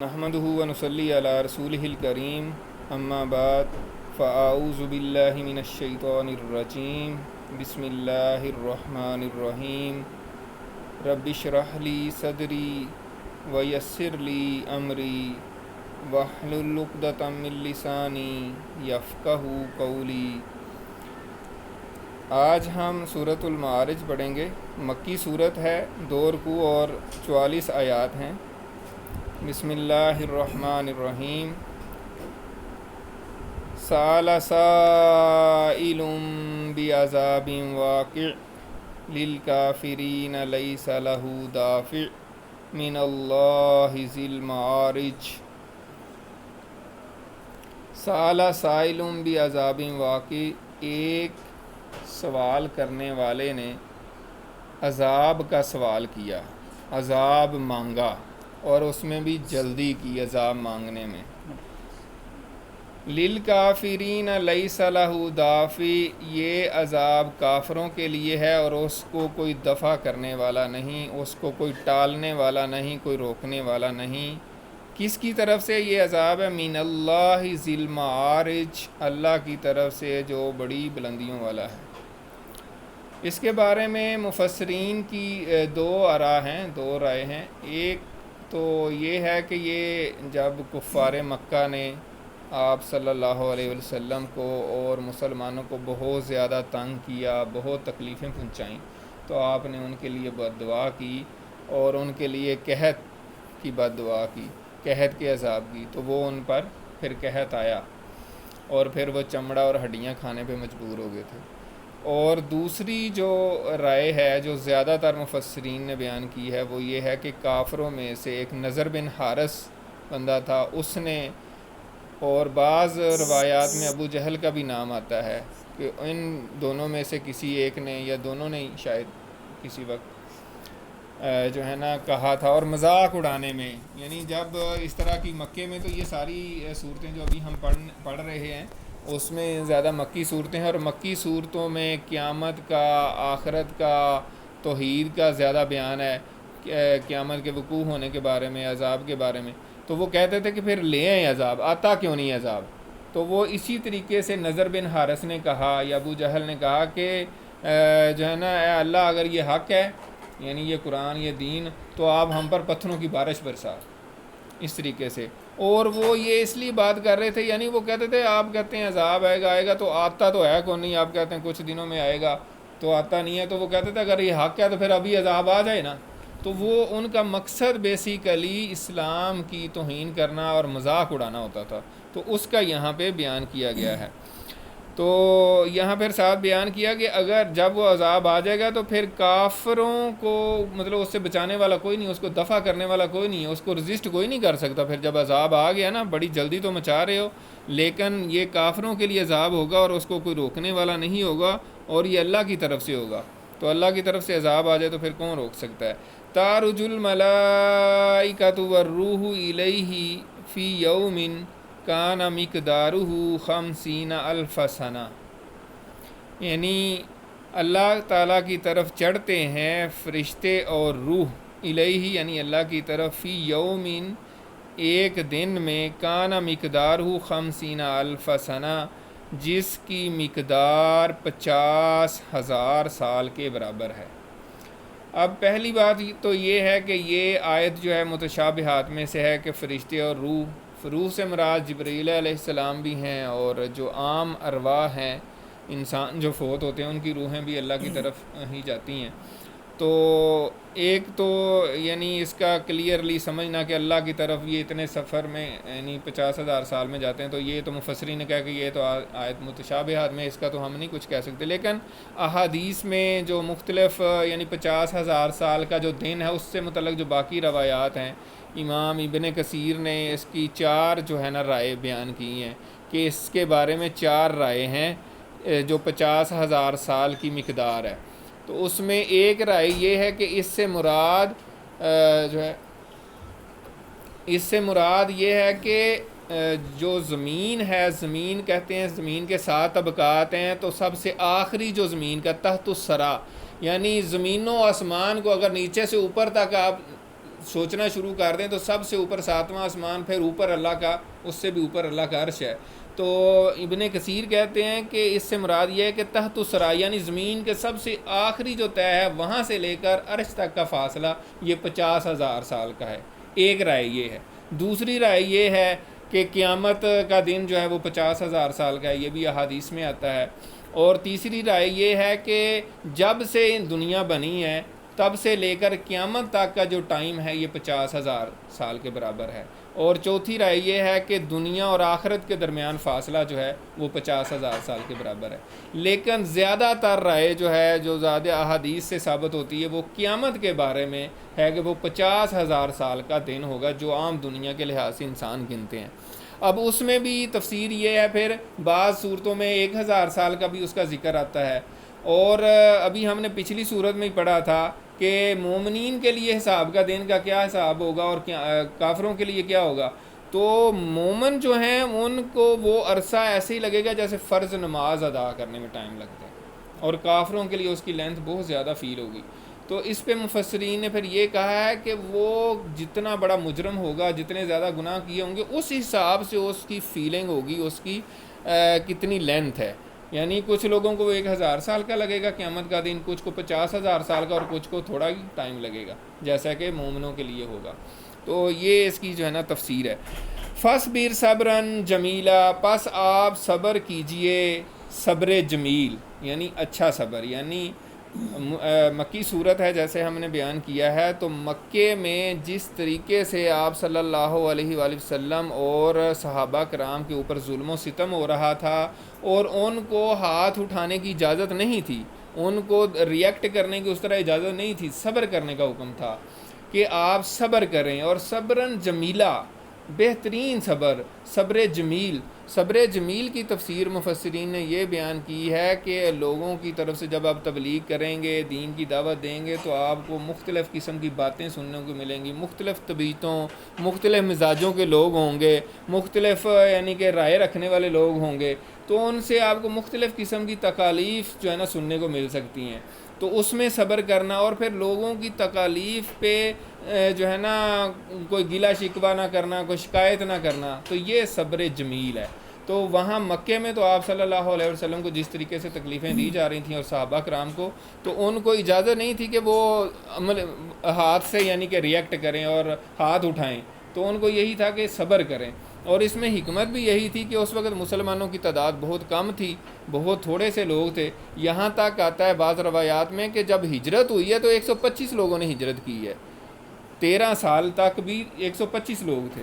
نحمده ونصلي على رسوله الكريم اما بعد فاعوذ بالله من الشيطان الرجيم بسم الله الرحمن الرحيم رب اشرح لي صدري ويسر لي امري واحلل عقدة من لساني يفقهوا قولي۔ آج ہم سورۃ المعارج پڑھیں گے۔ مکی صورت ہے، 2 رکوع اور 44 آیات ہیں۔ بسم اللہ الرحمن الرحیم۔ سأل سائل بعذاب واقع للکافرین لیس له دافع من اللہ ذی المعارج۔ سأل سائل بعذاب واقع، ایک سوال کرنے والے نے عذاب کا سوال کیا، عذاب مانگا، اور اس میں بھی جلدی کی عذاب مانگنے میں۔ للکافرین لیس لہ دافع، یہ عذاب کافروں کے لیے ہے اور اس کو کوئی دفع کرنے والا نہیں، اس کو کوئی ٹالنے والا نہیں، کوئی روکنے والا نہیں۔ کس کی طرف سے یہ عذاب ہے؟ من اللہ ذی المعارج، اللہ کی طرف سے جو بڑی بلندیوں والا ہے۔ اس کے بارے میں مفسرین کی 2 آراء ہیں، 2 رائے ہیں۔ ایک تو یہ ہے کہ یہ جب کفار مکہ نے آپ صلی اللہ علیہ وسلم کو اور مسلمانوں کو بہت زیادہ تنگ کیا، بہت تکلیفیں پہنچائیں، تو آپ نے ان کے لیے بد دعا کی اور ان کے لیے قحط کی بد دعا کی، قحط کے عذاب کی، تو وہ ان پر پھر قحط آیا اور پھر وہ چمڑا اور ہڈیاں کھانے پہ مجبور ہو گئے تھے۔ اور دوسری جو رائے ہے جو زیادہ تر مفسرین نے بیان کی ہے وہ یہ ہے کہ کافروں میں سے ایک نضر بن حارث بندہ تھا، اس نے، اور بعض روایات میں ابو جہل کا بھی نام آتا ہے، کہ ان دونوں میں سے کسی ایک نے یا دونوں نے شاید کسی وقت جو ہے نا کہا تھا، اور مذاق اڑانے میں، یعنی جب اس طرح کی مکے میں، تو یہ ساری صورتیں جو ابھی ہم پڑھ رہے ہیں اس میں زیادہ مکی صورتیں ہیں، اور مکی صورتوں میں قیامت کا، آخرت کا، توحید کا زیادہ بیان ہے، قیامت کے وقوع ہونے کے بارے میں، عذاب کے بارے میں۔ تو وہ کہتے تھے کہ پھر لے آئیں عذاب، آتا کیوں نہیں عذاب؟ تو وہ اسی طریقے سے نضر بن حارث نے کہا یا ابو جہل نے کہا کہ جو ہے نا، اے اللہ اگر یہ حق ہے، یعنی یہ قرآن، یہ دین، تو آپ ہم پر پتھروں کی بارش برسا، اس طریقے سے۔ اور وہ یہ اس لیے بات کر رہے تھے، یعنی وہ کہتے تھے آپ کہتے ہیں عذاب آئے گا تو آتا تو ہے کون نہیں، آپ کہتے ہیں کچھ دنوں میں آئے گا تو آتا نہیں ہے، تو وہ کہتے تھے اگر یہ حق ہے تو پھر ابھی عذاب آ جائے نا۔ تو وہ ان کا مقصد بیسیکلی اسلام کی توہین کرنا اور مذاق اڑانا ہوتا تھا، تو اس کا یہاں پہ بیان کیا گیا ہے۔ تو یہاں پھر ساتھ بیان کیا کہ اگر جب وہ عذاب آ جائے گا تو پھر کافروں کو، مطلب اس سے بچانے والا کوئی نہیں، اس کو دفع کرنے والا کوئی نہیں ہے، اس کو رزسٹ کوئی نہیں کر سکتا۔ پھر جب عذاب آ گیا نا، بڑی جلدی تو مچا رہے ہو، لیکن یہ کافروں کے لیے عذاب ہوگا اور اس کو کوئی روکنے والا نہیں ہوگا، اور یہ اللہ کی طرف سے ہوگا۔ تو اللہ کی طرف سے عذاب آ جائے تو پھر کون روک سکتا ہے؟ تعرج الملائکۃ والروح الیہ فی یوم کان مقدارہ 50,000 سنہ، یعنی اللہ تعالیٰ کی طرف چڑھتے ہیں فرشتے اور روح، الیہ یعنی اللہ کی طرف، فی یومن ایک دن میں، کان مقدارہ 50,000 سنہ جس کی مقدار 50,000 سال کے برابر ہے۔ اب پہلی بات تو یہ ہے کہ یہ آیت جو ہے متشابہات میں سے ہے کہ فرشتے اور روح سے مراد جبرائیل علیہ السلام بھی ہیں، اور جو عام ارواح ہیں، انسان جو فوت ہوتے ہیں ان کی روحیں بھی اللہ کی طرف ہی جاتی ہیں۔ تو ایک تو یعنی اس کا کلیئرلی سمجھنا کہ اللہ کی طرف یہ اتنے سفر میں یعنی 50,000 سال میں جاتے ہیں، تو یہ تو مفسرین نے کہا کہ یہ تو آیت متشابہات میں، اس کا تو ہم نہیں کچھ کہہ سکتے۔ لیکن احادیث میں جو مختلف یعنی 50,000 سال کا جو دن ہے، اس سے متعلق جو باقی روایات ہیں، امام ابن کثیر نے اس کی 4 جو ہے نا رائے بیان کی ہیں، کہ اس کے بارے میں 4 رائے ہیں جو 50,000 سال کی مقدار ہے۔ تو اس میں ایک رائے یہ ہے کہ اس سے مراد جو ہے، اس سے مراد یہ ہے کہ جو زمین ہے، زمین کہتے ہیں زمین کے 7 طبقات ہیں، تو سب سے آخری جو زمین کا تحت الثری، یعنی زمین و آسمان کو اگر نیچے سے اوپر تک آپ سوچنا شروع کر دیں تو سب سے اوپر 7واں آسمان، پھر اوپر اللہ کا، اس سے بھی اوپر اللہ کا عرش ہے۔ تو ابن کثیر کہتے ہیں کہ اس سے مراد یہ ہے کہ تحت الثری یعنی زمین کے سب سے آخری جو طے ہے وہاں سے لے کر عرش تک کا فاصلہ یہ 50,000 سال کا ہے۔ ایک رائے یہ ہے۔ دوسری رائے یہ ہے کہ قیامت کا دن جو ہے وہ 50,000 سال کا ہے، یہ بھی احادیث میں آتا ہے۔ اور تیسری رائے یہ ہے کہ جب سے دنیا بنی ہے تب سے لے کر قیامت تک کا جو ٹائم ہے یہ 50,000 سال کے برابر ہے۔ اور چوتھی رائے یہ ہے کہ دنیا اور آخرت کے درمیان فاصلہ جو ہے وہ 50,000 سال کے برابر ہے۔ لیکن زیادہ تر رائے جو ہے، جو زیادہ احادیث سے ثابت ہوتی ہے، وہ قیامت کے بارے میں ہے کہ وہ 50,000 سال کا دن ہوگا جو عام دنیا کے لحاظ سے انسان گنتے ہیں۔ اب اس میں بھی تفسیر یہ ہے، پھر بعض صورتوں میں 1,000 سال کا بھی اس کا ذکر آتا ہے۔ اور ابھی ہم نے پچھلی صورت میں ہی پڑھا تھا کہ مومنین کے لیے حساب کا دن کا کیا حساب ہوگا اور کافروں کے لیے کیا ہوگا۔ تو مومن جو ہیں ان کو وہ عرصہ ایسے ہی لگے گا جیسے فرض نماز ادا کرنے میں ٹائم لگتا ہے، اور کافروں کے لیے اس کی لینتھ بہت زیادہ فیل ہوگی۔ تو اس پہ مفسرین نے پھر یہ کہا ہے کہ وہ جتنا بڑا مجرم ہوگا، جتنے زیادہ گناہ کیے ہوں گے، اس حساب سے اس کی فیلنگ ہوگی، اس کی کتنی لینتھ ہے۔ یعنی کچھ لوگوں کو 1,000 سال کا لگے گا قیامت کا دن، کچھ کو 50,000 سال کا، اور کچھ کو تھوڑا ہی ٹائم لگے گا جیسا کہ مومنوں کے لیے ہوگا۔ تو یہ اس کی جو ہے نا تفسیر ہے۔ فَاصْبِرْ صَبْرًا جَمِيلًا، پس آپ صبر کیجئے صبر جمیل، یعنی اچھا صبر۔ یعنی مکی صورت ہے جیسے ہم نے بیان کیا ہے، تو مکے میں جس طریقے سے آپ صلی اللہ علیہ وآلہ وسلم اور صحابہ کرام کے اوپر ظلم و ستم ہو رہا تھا، اور ان کو ہاتھ اٹھانے کی اجازت نہیں تھی، ان کو ریئیکٹ کرنے کی اس طرح اجازت نہیں تھی، صبر کرنے کا حکم تھا کہ آپ صبر کریں۔ اور صبرن جمیلہ، بہترین صبر، صبر جمیل۔ صبر جمیل کی تفسیر مفسرین نے یہ بیان کی ہے کہ لوگوں کی طرف سے جب آپ تبلیغ کریں گے، دین کی دعوت دیں گے، تو آپ کو مختلف قسم کی باتیں سننے کو ملیں گی، مختلف طبیعتوں، مختلف مزاجوں کے لوگ ہوں گے، مختلف یعنی کہ رائے رکھنے والے لوگ ہوں گے، تو ان سے آپ کو مختلف قسم کی تکالیف جو ہے نا سننے کو مل سکتی ہیں۔ تو اس میں صبر کرنا، اور پھر لوگوں کی تکالیف پہ جو ہے نا کوئی گلہ شکوہ نہ کرنا، کوئی شکایت نہ کرنا، تو یہ صبر جمیل ہے۔ تو وہاں مکے میں تو آپ صلی اللہ علیہ وسلم کو جس طریقے سے تکلیفیں دی جا رہی تھیں اور صحابہ کرام کو، تو ان کو اجازت نہیں تھی کہ وہ ہاتھ سے یعنی کہ ریئیکٹ کریں اور ہاتھ اٹھائیں، تو ان کو یہی تھا کہ صبر کریں۔ اور اس میں حکمت بھی یہی تھی کہ اس وقت مسلمانوں کی تعداد بہت کم تھی، بہت تھوڑے سے لوگ تھے۔ یہاں تک آتا ہے بعض روایات میں کہ جب ہجرت ہوئی ہے تو 125 لوگوں نے ہجرت کی ہے، 13 سال تک بھی 125 لوگ تھے۔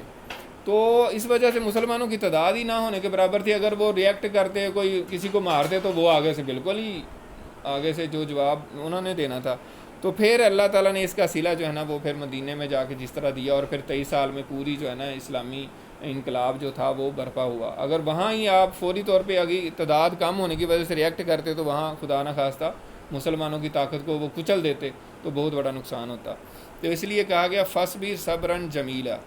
تو اس وجہ سے مسلمانوں کی تعداد ہی نہ ہونے کے برابر تھی۔ اگر وہ ریئیکٹ کرتے، کوئی کسی کو مارتے، تو وہ آگے سے بالکل ہی آگے سے جو جواب انہوں نے دینا تھا۔ تو پھر اللہ تعالیٰ نے اس کا صلہ جو ہے نا وہ پھر مدینے میں جا کے جس طرح دیا، اور پھر 23 سال میں پوری جو ہے نا اسلامی انقلاب جو تھا وہ برپا ہوا۔ اگر وہاں ہی آپ فوری طور پہ آگے تعداد کم ہونے کی وجہ سے ریئیکٹ کرتے، تو وہاں خدا نہ خواستہ مسلمانوں کی طاقت کو وہ کچل دیتے، تو بہت بڑا نقصان ہوتا۔ تو اس لیے کہا گیا فَاصْبِرْ صَبْرًا جَمِيلًا۔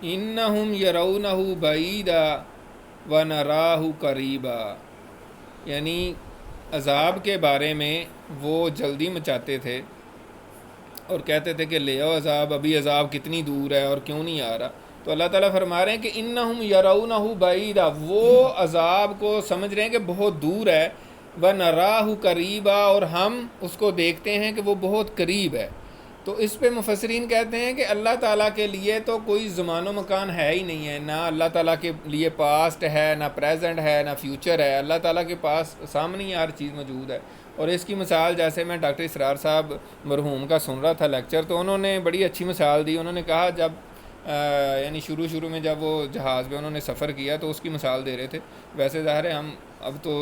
انہم یرونہ بعیدا ونراہ قریبا، یعنی عذاب کے بارے میں وہ جلدی مچاتے تھے اور کہتے تھے کہ لے آؤ عذاب، ابھی عذاب کتنی دور ہے اور کیوں نہیں آ رہا۔ تو اللہ تعالیٰ فرما رہے ہیں کہ انہم یرونہ بعیدا، وہ عذاب کو سمجھ رہے ہیں کہ بہت دور ہے، ونراہ قریبا، اور ہم اس کو دیکھتے ہیں کہ وہ بہت قریب ہے۔ تو اس پہ مفسرین کہتے ہیں کہ اللہ تعالیٰ کے لیے تو کوئی زمان و مکان ہے ہی نہیں ہے، نہ اللہ تعالیٰ کے لیے پاسٹ ہے، نہ پریزنٹ ہے، نہ فیوچر ہے۔ اللہ تعالیٰ کے پاس سامنے ہی ہر چیز موجود ہے۔ اور اس کی مثال جیسے میں ڈاکٹر اسرار صاحب مرحوم کا سن رہا تھا لیکچر، تو انہوں نے بڑی اچھی مثال دی۔ انہوں نے کہا جب یعنی شروع میں جب وہ جہاز پہ انہوں نے سفر کیا تو اس کی مثال دے رہے تھے۔ ویسے ظاہر ہے ہم اب تو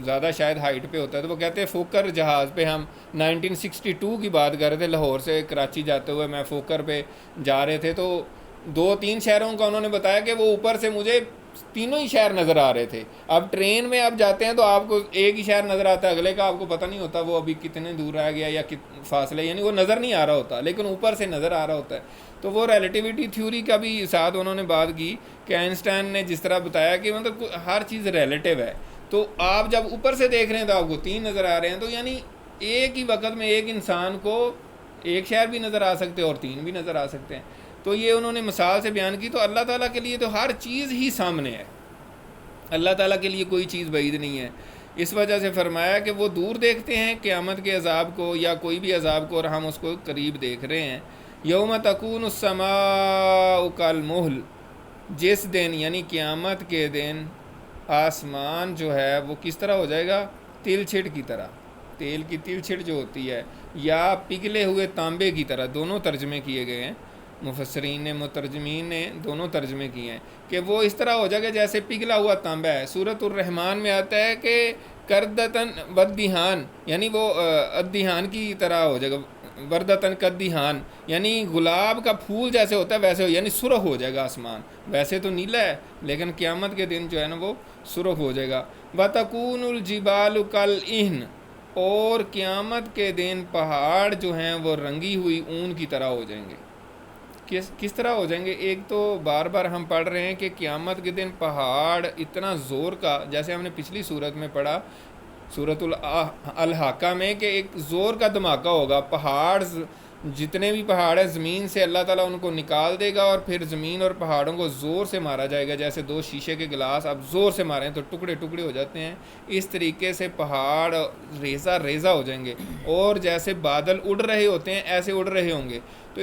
زیادہ شاید ہائٹ پہ ہوتا ہے، تو وہ کہتے ہیں فوکر جہاز پہ ہم 1962 کی بات کر رہے تھے، لاہور سے کراچی جاتے ہوئے میں فوکر پہ جا رہے تھے، تو دو تین شہروں کا انہوں نے بتایا کہ وہ اوپر سے مجھے تینوں ہی شہر نظر آ رہے تھے. اب ٹرین میں آپ جاتے ہیں تو آپ کو ایک ہی شہر نظر آتا ہے، اگلے کا آپ کو پتہ نہیں ہوتا وہ ابھی کتنے دور آ گیا یا فاصلے، یعنی وہ نظر نہیں آ رہا ہوتا لیکن اوپر سے نظر آ رہا ہوتا ہے. تو وہ ریلیٹیوٹی تھیوری کا بھی ساتھ انہوں نے بات کی کہ آئنسٹائن نے جس طرح بتایا کہ مطلب ہر چیز ریلیٹیو ہے. تو آپ جب اوپر سے دیکھ رہے ہیں تو آپ کو تین نظر آ رہے ہیں، تو یعنی ایک ہی وقت میں ایک انسان کو ایک شہر بھی نظر آ سکتے ہیں اور تین بھی نظر آ سکتے ہیں. تو یہ انہوں نے مثال سے بیان کی. تو اللہ تعالیٰ کے لیے تو ہر چیز ہی سامنے ہے، اللہ تعالیٰ کے لیے کوئی چیز بعید نہیں ہے. اس وجہ سے فرمایا کہ وہ دور دیکھتے ہیں قیامت کے عذاب کو یا کوئی بھی عذاب کو، اور ہم اس کو قریب دیکھ رہے ہیں. یوم تکون السماء کالمہل، جس دن یعنی قیامت کے دن آسمان جو ہے وہ کس طرح ہو جائے گا؟ تل چھٹ کی طرح. تیل کی تل چھٹ جو ہوتی ہے یا پگھلے ہوئے تانبے کی طرح، دونوں ترجمے کیے گئے ہیں. مفسرین نے مترجمین نے دونوں ترجمے کیے ہیں کہ وہ اس طرح ہو جائے گا جیسے پگھلا ہوا تانبا ہے. سورۃ الرحمن میں آتا ہے کہ کردتن ودیہان، یعنی وہ ادیہان کی طرح ہو جائے گا. وردتن کدیہان یعنی گلاب کا پھول جیسے ہوتا ہے ویسے یعنی سرخ ہو جائے گا آسمان. ویسے تو نیلا ہے لیکن قیامت کے دن جو ہے نا وہ سرخ ہو جائے گا. وَتَكُونُ الْجِبَالُ كَالْعِهْنِ، اور قیامت کے دن پہاڑ جو ہیں وہ رنگی ہوئی اون کی طرح ہو جائیں گے. کس طرح ہو جائیں گے؟ ایک تو بار بار ہم پڑھ رہے ہیں کہ قیامت کے دن پہاڑ اتنا زور کا، جیسے ہم نے پچھلی صورت میں پڑھا سورۃ الحاقہ میں، کہ ایک زور کا دھماکہ ہوگا. پہاڑ جتنے بھی پہاڑ ہیں زمین سے اللہ تعالیٰ ان کو نکال دے گا، اور پھر زمین اور پہاڑوں کو زور سے مارا جائے گا. جیسے دو شیشے کے گلاس اب زور سے ماریں تو ٹکڑے ٹکڑے ہو جاتے ہیں، اس طریقے سے پہاڑ ریزہ ریزہ ہو جائیں گے. اور جیسے بادل اڑ رہے ہوتے ہیں ایسے اڑ رہے ہوں گے. تو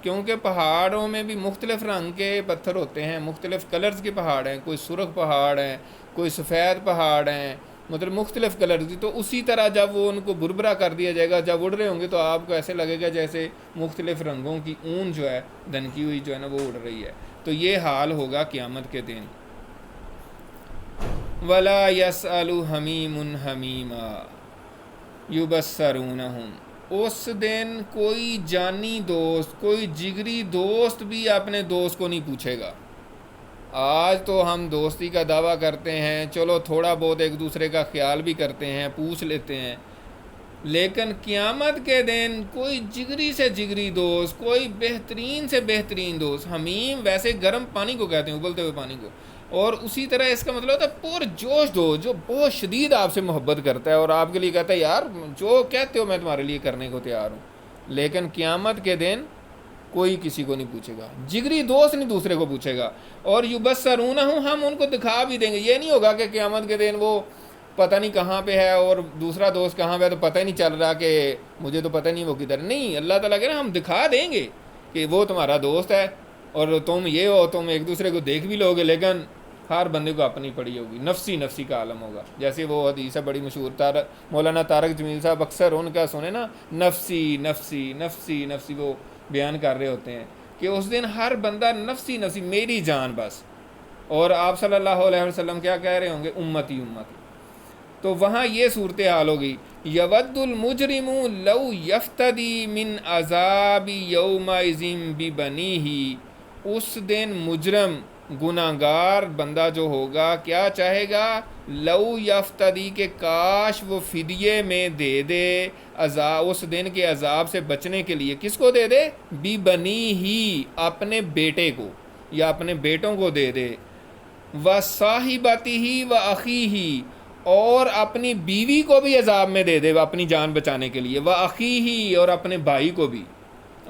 کیونکہ پہاڑوں میں بھی مختلف رنگ کے پتھر ہوتے ہیں، مختلف کلرز کے پہاڑ ہیں، کوئی سرخ پہاڑ ہیں، کوئی سفید پہاڑ ہیں، مطلب مختلف کلر کی. تو اسی طرح جب وہ ان کو بربرا کر دیا جائے گا، جب اڑ رہے ہوں گے تو آپ کو ایسے لگے گا جیسے مختلف رنگوں کی اون جو ہے دھنکی ہوئی جو ہے نا وہ اڑ رہی ہے. تو یہ حال ہوگا قیامت کے دن. وَلَا يَسْأَلُ حَمِيمٌ حَمِيمًا يُبَصَّرُونَهُمْ، اس دن کوئی جانی دوست، کوئی جگری دوست بھی اپنے دوست کو نہیں پوچھے گا. آج تو ہم دوستی کا دعویٰ کرتے ہیں، چلو تھوڑا بہت ایک دوسرے کا خیال بھی کرتے ہیں، پوچھ لیتے ہیں، لیکن قیامت کے دن کوئی جگری سے جگری دوست، کوئی بہترین سے بہترین دوست. حمیم ویسے گرم پانی کو کہتے ہیں، ابلتے ہوئے پانی کو، اور اسی طرح اس کا مطلب ہوتا ہے پر جوش دوست، جو بہت شدید آپ سے محبت کرتا ہے اور آپ کے لیے کہتا ہے یار جو کہتے ہو میں تمہارے لیے کرنے کو تیار ہوں. لیکن قیامت کے دن کوئی کسی کو نہیں پوچھے گا، جگری دوست نہیں دوسرے کو پوچھے گا. اور یبصرونہم، ہم ان کو دکھا بھی دیں گے. یہ نہیں ہوگا کہ قیامت کے دن وہ پتہ نہیں کہاں پہ ہے اور دوسرا دوست کہاں پہ ہے تو پتہ ہی نہیں چل رہا کہ مجھے تو پتہ نہیں وہ کدھر. نہیں، اللہ تعالیٰ کہہ رہے ہیں ہم دکھا دیں گے کہ وہ تمہارا دوست ہے اور تم یہ ہو، تم ایک دوسرے کو دیکھ بھی لو گے، لیکن ہر بندے کو اپنی پڑی ہوگی، نفسی نفسی کا عالم ہوگا. جیسے وہ حدیث ہے بڑی مشہور، مولانا طارق جمیل صاحب اکثر ان کا سنے نا، نفسی نفسی نفسی نفسی، وہ بیان کر رہے ہوتے ہیں کہ اس دن ہر بندہ نفسی نفسی، میری جان بس. اور آپ صلی اللہ علیہ وسلم کیا کہہ رہے ہوں گے؟ امتی امتی. تو وہاں یہ صورتحال ہوگی، یود المجرم لو یفتدی من عذاب یومئذ ببنیہ. اس دن مجرم گناہگار بندہ جو ہوگا کیا چاہے گا؟ لو یفتدی، کہ کاش وہ فدیے میں دے دے عذاب، اس دن کے عذاب سے بچنے کے لیے. کس کو دے دے؟ ببنیہ، اپنے بیٹے کو یا اپنے بیٹوں کو دے دے. وصاحبتہ واخیہ، اور اپنی بیوی کو بھی عذاب میں دے دے اپنی جان بچانے کے لیے. واخیہ، اور اپنے بھائی کو بھی.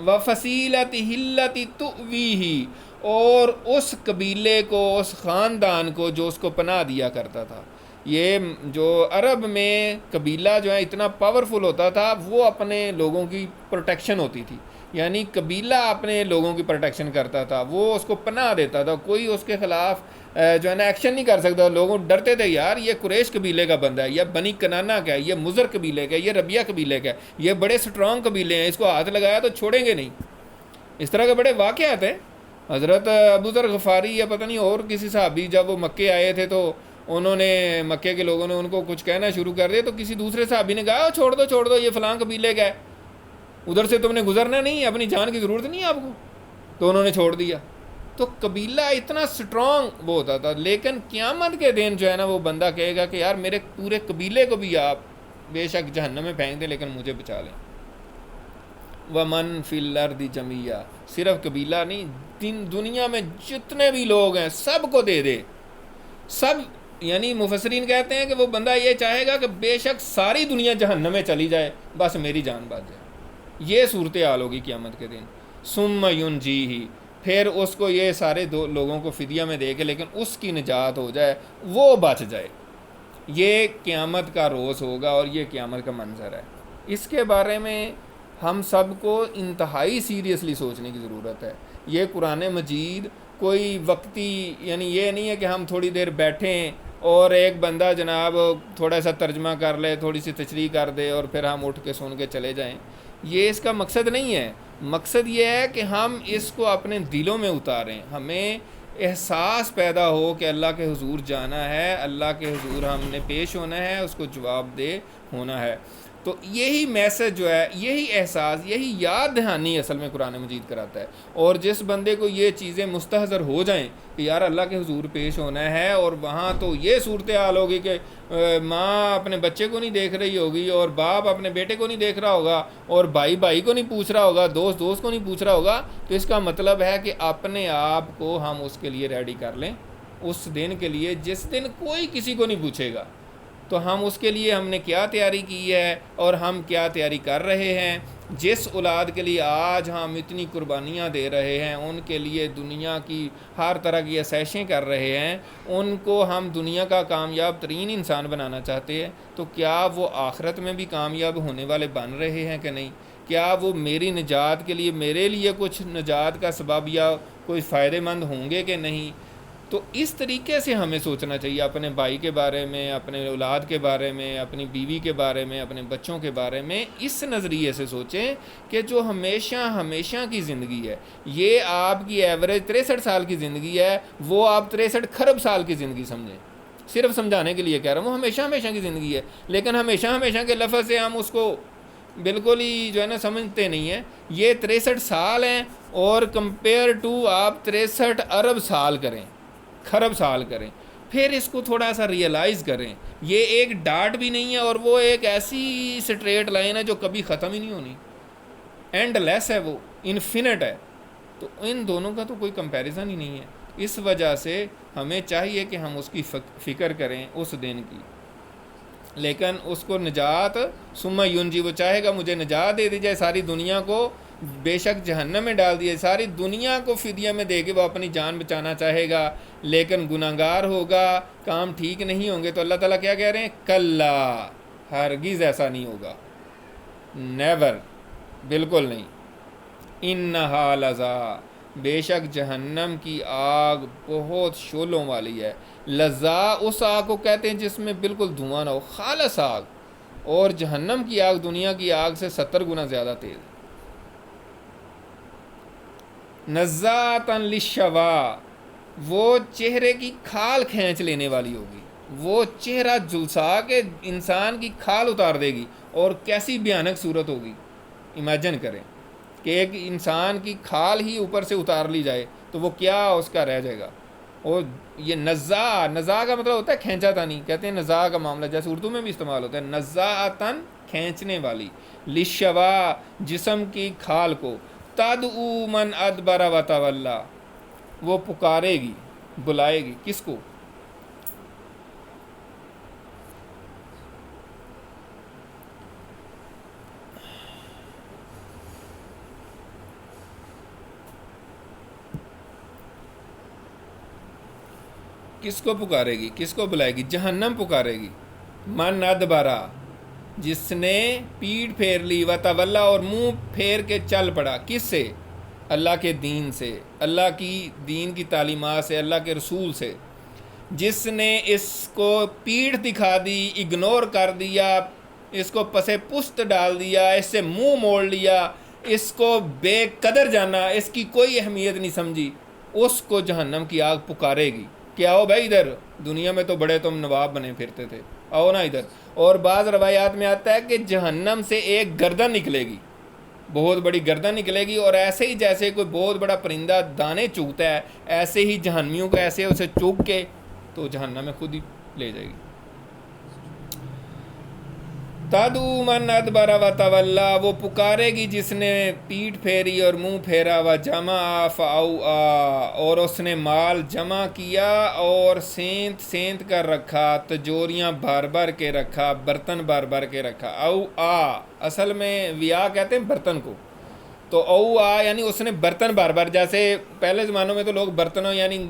وفصیلتہ التی تؤویہ، اور اس قبیلے کو، اس خاندان کو جو اس کو پناہ دیا کرتا تھا. یہ جو عرب میں قبیلہ جو ہے اتنا پاورفل ہوتا تھا، وہ اپنے لوگوں کی پروٹیکشن ہوتی تھی. یعنی قبیلہ اپنے لوگوں کی پروٹیکشن کرتا تھا، وہ اس کو پناہ دیتا تھا، کوئی اس کے خلاف جو ہے نا ایکشن نہیں کر سکتا. لوگوں ڈرتے تھے یار یہ قریش قبیلے کا بندہ ہے، یہ بنی کنانا کا ہے، یہ مضر قبیلے کا ہے، یہ ربیہ قبیلے کا ہے، یہ بڑے سٹرونگ قبیلے ہیں، اس کو ہاتھ لگایا تو چھوڑیں گے نہیں. اس طرح کے بڑے واقعات ہیں. حضرت ابو ذر غفاری یا پتہ نہیں اور کسی صحابی جب وہ مکے آئے تھے تو انہوں نے، مکے کے لوگوں نے ان کو کچھ کہنا شروع کر دیا، تو کسی دوسرے صحابی نے کہا چھوڑ دو یہ فلاں قبیلے کا ہے، ادھر سے تم نے گزرنا نہیں، اپنی جان کی ضرورت نہیں ہے آپ کو. تو انہوں نے چھوڑ دیا. تو قبیلہ اتنا سٹرونگ وہ ہوتا تھا. لیکن قیامت کے دن جو ہے نا وہ بندہ کہے گا کہ یار میرے پورے قبیلے کو بھی آپ بے شک جہنم میں پھینک دیں لیکن مجھے بچا لیں. وَمَن فِي الْأَرْضِ جَمِيعًا، صرف قبیلہ نہیں، دنیا میں جتنے بھی لوگ ہیں سب کو دے دے. سب، یعنی مفسرین کہتے ہیں کہ وہ بندہ یہ چاہے گا کہ بے شک ساری دنیا جہنم میں چلی جائے بس میری جان بچ جائے. یہ صورتحال ہوگی قیامت کے دن. ثُمَّ يُنْجِيهِ، پھر اس کو یہ سارے دو لوگوں کو فدیہ میں دے کے لیکن اس کی نجات ہو جائے، وہ بچ جائے. یہ قیامت کا روز ہوگا اور یہ قیامت کا منظر ہے. اس کے بارے میں ہم سب کو انتہائی سیریسلی سوچنے کی ضرورت ہے. یہ قرآن مجید کوئی وقتی، یعنی یہ نہیں ہے کہ ہم تھوڑی دیر بیٹھیں اور ایک بندہ جناب تھوڑا سا ترجمہ کر لے، تھوڑی سی تشریح کر دے اور پھر ہم اٹھ کے سن کے چلے جائیں. یہ اس کا مقصد نہیں ہے. مقصد یہ ہے کہ ہم اس کو اپنے دلوں میں اتاریں، ہمیں احساس پیدا ہو کہ اللہ کے حضور جانا ہے، اللہ کے حضور ہم نے پیش ہونا ہے، اس کو جواب دہ ہونا ہے. تو یہی میسج جو ہے، یہی احساس، یہی یاد دہانی اصل میں قرآن مجید کراتا ہے. اور جس بندے کو یہ چیزیں مستحضر ہو جائیں کہ یار اللہ کے حضور پیش ہونا ہے، اور وہاں تو یہ صورتحال ہوگی کہ ماں اپنے بچے کو نہیں دیکھ رہی ہوگی، اور باپ اپنے بیٹے کو نہیں دیکھ رہا ہوگا، اور بھائی بھائی کو نہیں پوچھ رہا ہوگا، دوست دوست کو نہیں پوچھ رہا ہوگا. تو اس کا مطلب ہے کہ اپنے آپ کو ہم اس کے لیے ریڈی کر لیں، اس دن کے لیے جس دن کوئی کسی کو نہیں پوچھے گا. تو ہم اس کے لیے ہم نے کیا تیاری کی ہے اور ہم کیا تیاری کر رہے ہیں. جس اولاد کے لیے آج ہم اتنی قربانیاں دے رہے ہیں، ان کے لیے دنیا کی ہر طرح کی عیشیں کر رہے ہیں، ان کو ہم دنیا کا کامیاب ترین انسان بنانا چاہتے ہیں. تو کیا وہ آخرت میں بھی کامیاب ہونے والے بن رہے ہیں کہ نہیں؟ کیا وہ میری نجات کے لیے، میرے لیے کچھ نجات کا سبب یا کوئی فائدہ مند ہوں گے کہ نہیں؟ تو اس طریقے سے ہمیں سوچنا چاہیے اپنے بھائی کے بارے میں، اپنے اولاد کے بارے میں، اپنی بیوی کے بارے میں، اپنے بچوں کے بارے میں. اس نظریے سے سوچیں کہ جو ہمیشہ کی زندگی ہے، یہ آپ کی ایوریج 63 سال کی زندگی ہے، وہ آپ 63 کھرب سال کی زندگی سمجھیں. صرف سمجھانے کے لیے کہہ رہا ہوں، وہ ہمیشہ کی زندگی ہے. لیکن ہمیشہ کے لفظ سے ہم اس کو بالکل ہی جو ہے نا سمجھتے نہیں ہیں. یہ 63 سال ہیں، اور کمپیئر ٹو آپ 63 ارب سال کریں، کھرب سال کریں، پھر اس کو تھوڑا سا ریئلائز کریں. یہ ایک ڈاٹ بھی نہیں ہے، اور وہ ایک ایسی سٹریٹ لائن ہے جو کبھی ختم ہی نہیں ہونی، اینڈ لیس ہے، وہ انفینٹ ہے. تو ان دونوں کا تو کوئی کمپیریزن ہی نہیں ہے. اس وجہ سے ہمیں چاہیے کہ ہم اس کی فکر کریں اس دن کی. لیکن اس کو نجات، ثم ینجی، وہ چاہے گا مجھے نجات دے دی جائے، ساری دنیا کو بے شک جہنم میں ڈال دیا، ساری دنیا کو فدیہ میں دے کے وہ اپنی جان بچانا چاہے گا. لیکن گناہگار ہوگا، کام ٹھیک نہیں ہوں گے، تو اللہ تعالیٰ کیا کہہ رہے ہیں؟ کلا، ہرگز ایسا نہیں ہوگا، نیور، بالکل نہیں. انہا لظا، بے شک جہنم کی آگ بہت شعلوں والی ہے. لظا اس آگ کو کہتے ہیں جس میں بالکل دھواں نہ ہو، خالص آگ. اور جہنم کی آگ دنیا کی آگ سے 70 گنا زیادہ تیز ہے. نزاعۃ للشوا، وہ چہرے کی کھال کھینچ لینے والی ہوگی. وہ چہرہ جلسا کے انسان کی کھال اتار دے گی. اور کیسی بھیانک صورت ہوگی، امیجن کریں کہ ایک انسان کی کھال ہی اوپر سے اتار لی جائے تو وہ کیا اس کا رہ جائے گا. اور یہ نزاع کا مطلب ہوتا ہے کھینچا تانی. کہتے ہیں نزاع کا معاملہ جیسے اردو میں بھی استعمال ہوتا ہے، نزاعتن، کھینچنے والی، للشوا، جسم کی کھال کو، تدعو من ادبر وتولی، وہ پکارے گی، بلائے گی، کس کو؟ کس کو پکارے گی، کس کو بلائے گی؟ جہنم پکارے گی. من ادبرا، جس نے پیٹھ پھیر لی، وتولی، اور منہ پھیر کے چل پڑا. کس سے؟ اللہ کے دین سے، اللہ کی دین کی تعلیمات سے، اللہ کے رسول سے. جس نے اس کو پیٹھ دکھا دی، اگنور کر دیا، اس کو پسے پست ڈال دیا، اس سے منہ موڑ لیا، اس کو بے قدر جانا، اس کی کوئی اہمیت نہیں سمجھی، اس کو جہنم کی آگ پکارے گی کہ آؤ بھائی ادھر، دنیا میں تو بڑے تم نواب بنے پھرتے تھے، آؤ نا ادھر. اور بعض روایات میں آتا ہے کہ جہنم سے ایک گردن نکلے گی، بہت بڑی گردن نکلے گی، اور ایسے ہی جیسے کوئی بہت بڑا پرندہ دانے چگتا ہے، ایسے ہی جہنمیوں کو ایسے اسے چگ کے تو جہنم میں خود ہی لے جائے گی۔ تدعو من ادبر و تولا، وہ پکارے گی جس نے پیٹھ پھیری اور منہ پھیرا، و جمع فاوعا، اور اس نے مال جمع کیا اور سینت سینت کر رکھا، تجوریاں بھر بھر کے رکھا، برتن بھر بھر کے رکھا۔ اصل میں ویا کہتے ہیں برتن کو، تو یعنی اس نے برتن بھر بھر، جیسے پہلے زمانوں میں تو لوگ برتنوں یعنی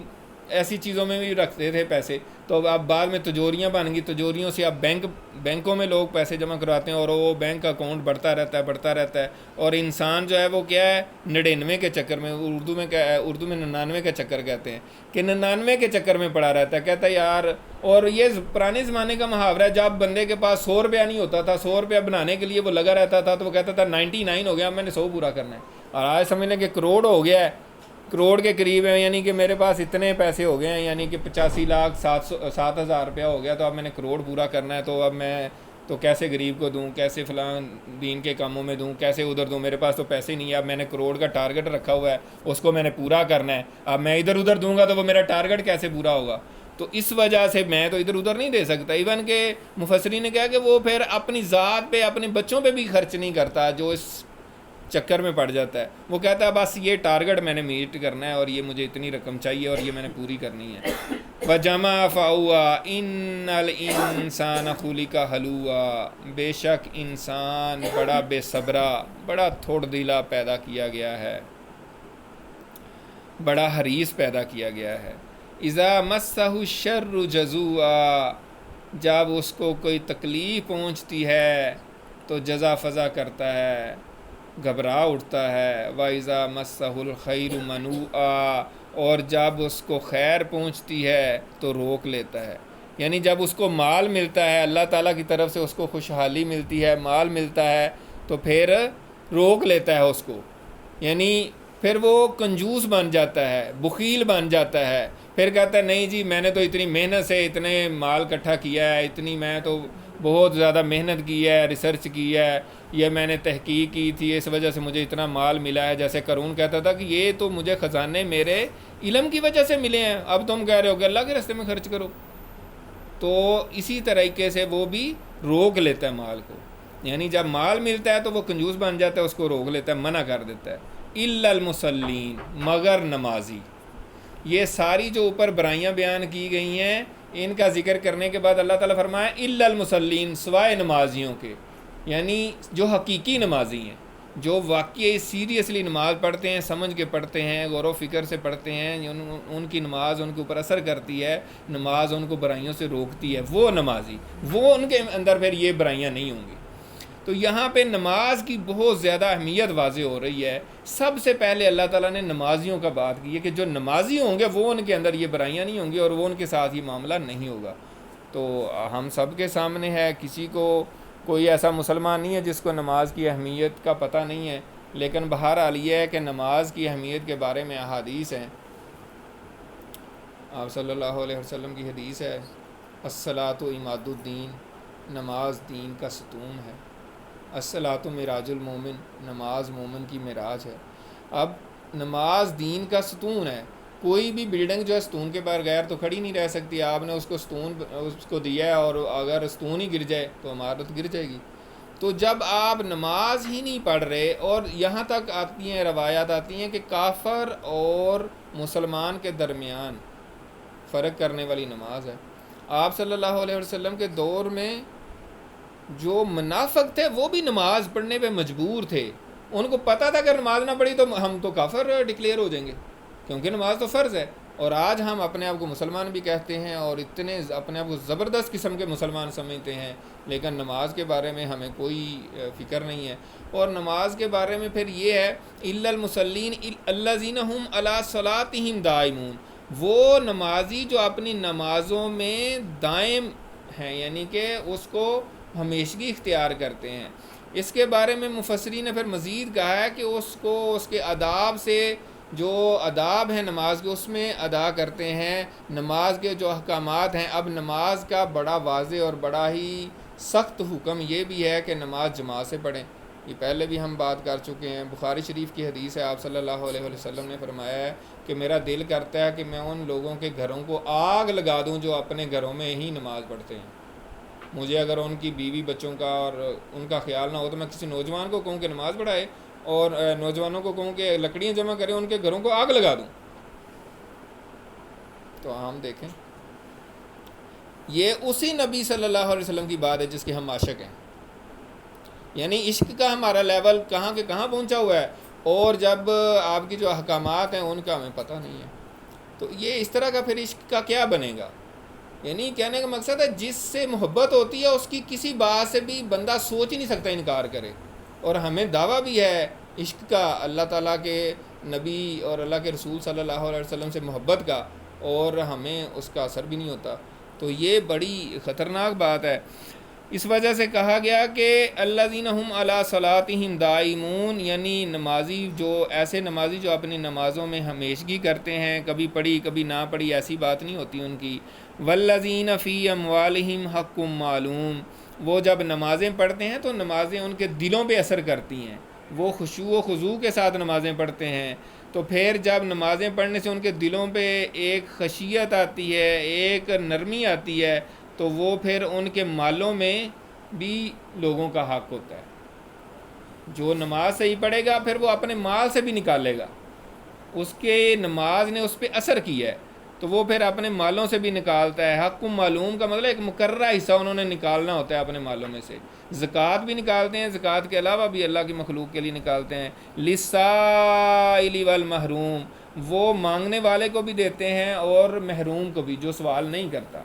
ایسی چیزوں میں بھی رکھتے تھے پیسے، تو اب بعد میں تجوریاں بن گئی، تجوریوں سے اب بینکوں میں لوگ پیسے جمع کرواتے ہیں، اور وہ بینک اکاؤنٹ بڑھتا رہتا ہے، اور انسان جو ہے وہ کیا ہے 99 کے چکر میں، اردو میں 99 کا چکر کہتے ہیں، کہ 99 کے چکر میں پڑا رہتا ہے، کہتا ہے یار۔ اور یہ پرانے زمانے کا محاورہ ہے، جب بندے کے پاس 100 روپیہ نہیں ہوتا تھا، 100 روپیہ بنانے کے لیے وہ لگا رہتا تھا، تو وہ کہتا تھا 99 ہو گیا، اب میں نے 100 پورا کرنا ہے، اور آج سمجھ لیں کہ کروڑ ہو گیا ہے، کروڑ کے قریب ہے، یعنی کہ میرے پاس اتنے پیسے ہو گئے ہیں، یعنی کہ 85,07,000 روپیہ ہو گیا، تو اب میں نے کروڑ پورا کرنا ہے، تو اب میں تو کیسے غریب کو دوں، کیسے فلاں دین کے کاموں میں دوں، کیسے ادھر دوں، میرے پاس تو پیسے نہیں ہے، اب میں نے کروڑ کا ٹارگٹ رکھا ہوا ہے، اس کو میں نے پورا کرنا ہے، اب میں ادھر ادھر دوں گا تو وہ میرا ٹارگٹ کیسے پورا ہوگا؟ تو اس وجہ سے میں تو ادھر ادھر نہیں دے سکتا۔ ایون کہ مفسرین نے کہا کہ وہ پھر اپنی ذات پہ، اپنے بچوں پہ بھی خرچ نہیں کرتا جو اس چکر میں پڑ جاتا ہے، وہ کہتا ہے بس یہ ٹارگٹ میں نے میٹ کرنا ہے، اور یہ مجھے اتنی رقم چاہیے، اور یہ میں نے پوری کرنی ہے۔ وَجَمَعَ فَأَوْعَىٰ إِنَّ الْإِنسَانَ خُلِقَ هَلُوعًا، بے شک انسان بڑا بے صبرا، بڑا تھوڑ دلا پیدا کیا گیا ہے، بڑا حریص پیدا کیا گیا ہے۔ اِذَا مَسَّهُ الشَّرُّ جَزُوعًا، جب اس کو کوئی تکلیف پہنچتی ہے تو جزا فضا کرتا ہے، گھبرا اٹھتا ہے۔ وَإِذَا مَسَّهُ الْخَيْرُ مَنُوعًا، اور جب اس کو خیر پہنچتی ہے تو روک لیتا ہے، یعنی جب اس کو مال ملتا ہے، اللہ تعالیٰ کی طرف سے اس کو خوشحالی ملتی ہے، مال ملتا ہے، تو پھر روک لیتا ہے اس کو، یعنی پھر وہ کنجوس بن جاتا ہے، بخیل بن جاتا ہے، پھر کہتا ہے نہیں جی میں نے تو اتنی محنت سے اتنے مال اکٹھا کیا ہے، اتنی میں تو بہت زیادہ محنت کی ہے، ریسرچ کی ہے، یہ میں نے تحقیق کی تھی، اس وجہ سے مجھے اتنا مال ملا ہے۔ جیسے قارون کہتا تھا کہ یہ تو مجھے خزانے میرے علم کی وجہ سے ملے ہیں، اب تم کہہ رہے ہو کہ اللہ کے راستے میں خرچ کرو۔ تو اسی طریقے سے وہ بھی روک لیتا ہے مال کو، یعنی جب مال ملتا ہے تو وہ کنجوس بن جاتا ہے، اس کو روک لیتا ہے، منع کر دیتا ہے۔ الا المصلین، مگر نمازی۔ یہ ساری جو اوپر برائیاں بیان کی گئی ہیں، ان کا ذکر کرنے کے بعد اللہ تعالیٰ فرمایا الا المصلین، سوائے نمازیوں کے، یعنی جو حقیقی نمازی ہیں، جو واقعی سیریسلی نماز پڑھتے ہیں، سمجھ کے پڑھتے ہیں، غور و فکر سے پڑھتے ہیں، ان کی نماز ان کے اوپر اثر کرتی ہے، نماز ان کو برائیوں سے روکتی ہے، وہ نمازی، وہ ان کے اندر پھر یہ برائیاں نہیں ہوں گی۔ تو یہاں پہ نماز کی بہت زیادہ اہمیت واضح ہو رہی ہے۔ سب سے پہلے اللہ تعالیٰ نے نمازیوں کا بات کی ہے کہ جو نمازی ہوں گے وہ ان کے اندر یہ برائیاں نہیں ہوں گی، اور وہ ان کے ساتھ یہ معاملہ نہیں ہوگا۔ تو ہم سب کے سامنے ہے، کسی کو کوئی ایسا مسلمان نہیں ہے جس کو نماز کی اہمیت کا پتہ نہیں ہے، لیکن بہرحال یہ ہے کہ نماز کی اہمیت کے بارے میں احادیث ہیں۔ آپ صلی اللہ علیہ وسلم کی حدیث ہے، الصلاۃ عماد الدین، نماز دین کا ستون ہے، الصلاۃ معراج المومن، نماز مومن کی معراج ہے۔ اب نماز دین کا ستون ہے، کوئی بھی بلڈنگ جو ہے ستون کے بغیر تو کھڑی نہیں رہ سکتی، آپ نے اس کو ستون اس کو دیا ہے، اور اگر ستون ہی گر جائے تو عمارت گر جائے گی۔ تو جب آپ نماز ہی نہیں پڑھ رہے، اور یہاں تک آتی ہیں روایات آتی ہیں کہ کافر اور مسلمان کے درمیان فرق کرنے والی نماز ہے۔ آپ صلی اللہ علیہ وسلم کے دور میں جو منافق تھے وہ بھی نماز پڑھنے پہ مجبور تھے، ان کو پتہ تھا کہ نماز نہ پڑھی تو ہم تو کافر ڈکلیئر ہو جائیں گے، کیونکہ نماز تو فرض ہے۔ اور آج ہم اپنے آپ کو مسلمان بھی کہتے ہیں، اور اتنے اپنے آپ کو زبردست قسم کے مسلمان سمجھتے ہیں، لیکن نماز کے بارے میں ہمیں کوئی فکر نہیں ہے۔ اور نماز کے بارے میں پھر یہ ہے الا المصلین الذین هم علی صلاتهم دائمون، وہ نمازی جو اپنی نمازوں میں دائم ہیں، یعنی کہ اس کو ہمیشگی اختیار کرتے ہیں۔ اس کے بارے میں مفسرین نے پھر مزید کہا ہے کہ اس کو اس کے آداب سے، جو آداب ہیں نماز کے اس میں ادا کرتے ہیں، نماز کے جو احکامات ہیں۔ اب نماز کا بڑا واضح اور بڑا ہی سخت حکم یہ بھی ہے کہ نماز جماعت سے پڑھیں، یہ پہلے بھی ہم بات کر چکے ہیں، بخاری شریف کی حدیث ہے، آپ صلی اللہ علیہ وسلم نے فرمایا ہے کہ میرا دل کرتا ہے کہ میں ان لوگوں کے گھروں کو آگ لگا دوں جو اپنے گھروں میں ہی نماز پڑھتے ہیں۔ مجھے اگر ان کی بیوی بچوں کا اور ان کا خیال نہ ہو تو میں کسی نوجوان کو کہوں کہ نماز پڑھائے، اور نوجوانوں کو کہوں کہ لکڑیاں جمع کریں، ان کے گھروں کو آگ لگا دوں۔ تو ہم دیکھیں، یہ اسی نبی صلی اللہ علیہ وسلم کی بات ہے جس کے ہم عاشق ہیں، یعنی عشق کا ہمارا لیول کہاں کے کہاں پہنچا ہوا ہے، اور جب آپ کی جو احکامات ہیں ان کا ہمیں پتہ نہیں ہے، تو یہ اس طرح کا پھر عشق کا کیا بنے گا؟ یعنی کہنے کا مقصد ہے جس سے محبت ہوتی ہے اس کی کسی بات سے بھی بندہ سوچ ہی نہیں سکتا انکار کرے، اور ہمیں دعویٰ بھی ہے عشق کا، اللہ تعالیٰ کے نبی اور اللہ کے رسول صلی اللہ علیہ وسلم سے محبت کا، اور ہمیں اس کا اثر بھی نہیں ہوتا، تو یہ بڑی خطرناک بات ہے۔ اس وجہ سے کہا گیا کہ الذین هم علی صلاتہم دائمون، یعنی نمازی جو ایسے نمازی جو اپنی نمازوں میں ہمیشگی کرتے ہیں، کبھی پڑھی کبھی نہ پڑھی ایسی بات نہیں ہوتی ان کی۔ والذین فی اموالہم حق معلوم، وہ جب نمازیں پڑھتے ہیں تو نمازیں ان کے دلوں پہ اثر کرتی ہیں، وہ خشوع و خضوع کے ساتھ نمازیں پڑھتے ہیں، تو پھر جب نمازیں پڑھنے سے ان کے دلوں پہ ایک خشیت آتی ہے، ایک نرمی آتی ہے، تو وہ پھر ان کے مالوں میں بھی لوگوں کا حق ہوتا ہے۔ جو نماز صحیح پڑھے گا پھر وہ اپنے مال سے بھی نکالے گا، اس کے نماز نے اس پہ اثر کیا ہے تو وہ پھر اپنے مالوں سے بھی نکالتا ہے۔ حق معلوم کا مطلب ایک مقررہ حصہ انہوں نے نکالنا ہوتا ہے اپنے مالوں میں سے۔ زکوٰۃ بھی نکالتے ہیں، زکوٰۃ کے علاوہ بھی اللہ کی مخلوق کے لیے نکالتے ہیں۔ للسائل والمحروم، وہ مانگنے والے کو بھی دیتے ہیں اور محروم کو بھی، جو سوال نہیں کرتا۔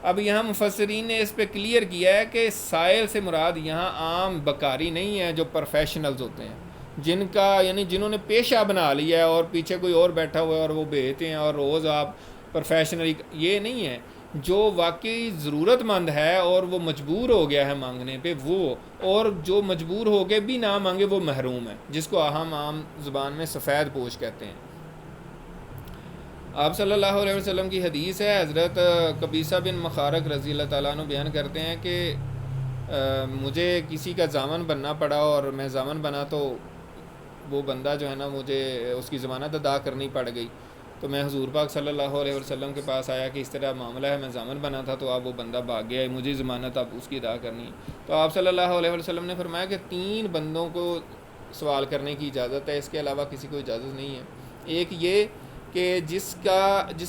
اب یہاں مفسرین نے اس پہ کلیئر کیا ہے کہ سائل سے مراد یہاں عام بکاری نہیں ہے جو پروفیشنلز ہوتے ہیں، جن کا یعنی جنہوں نے پیشہ بنا لیا ہے اور پیچھے کوئی اور بیٹھا ہوا ہے اور وہ بھیجتے ہیں اور روز آپ پروفیشنلی، یہ نہیں ہے۔ جو واقعی ضرورت مند ہے اور وہ مجبور ہو گیا ہے مانگنے پہ وہ، اور جو مجبور ہو کے بھی نہ مانگے وہ محروم ہے، جس کو ہم عام زبان میں سفید پوش کہتے ہیں۔ آپ صلی اللہ علیہ وسلم کی حدیث ہے، حضرت قبیصہ بن مخارق رضی اللہ تعالیٰ عنہ بیان کرتے ہیں کہ مجھے کسی کا ضامن بننا پڑا اور میں ضامن بنا تو وہ بندہ جو ہے نا مجھے اس کی ضمانت ادا کرنی پڑ گئی، تو میں حضور پاک صلی اللہ علیہ وسلم کے پاس آیا کہ اس طرح معاملہ ہے، میں ضامن بنا تھا تو اب وہ بندہ بھاگ گیا ہے، مجھے ضمانت اب اس کی ادا کرنی ہے۔ تو آپ صلی اللہ علیہ وسلم نے فرمایا کہ 3 بندوں کو سوال کرنے کی اجازت ہے، اس کے علاوہ کسی کو اجازت نہیں ہے۔ ایک یہ کہ جس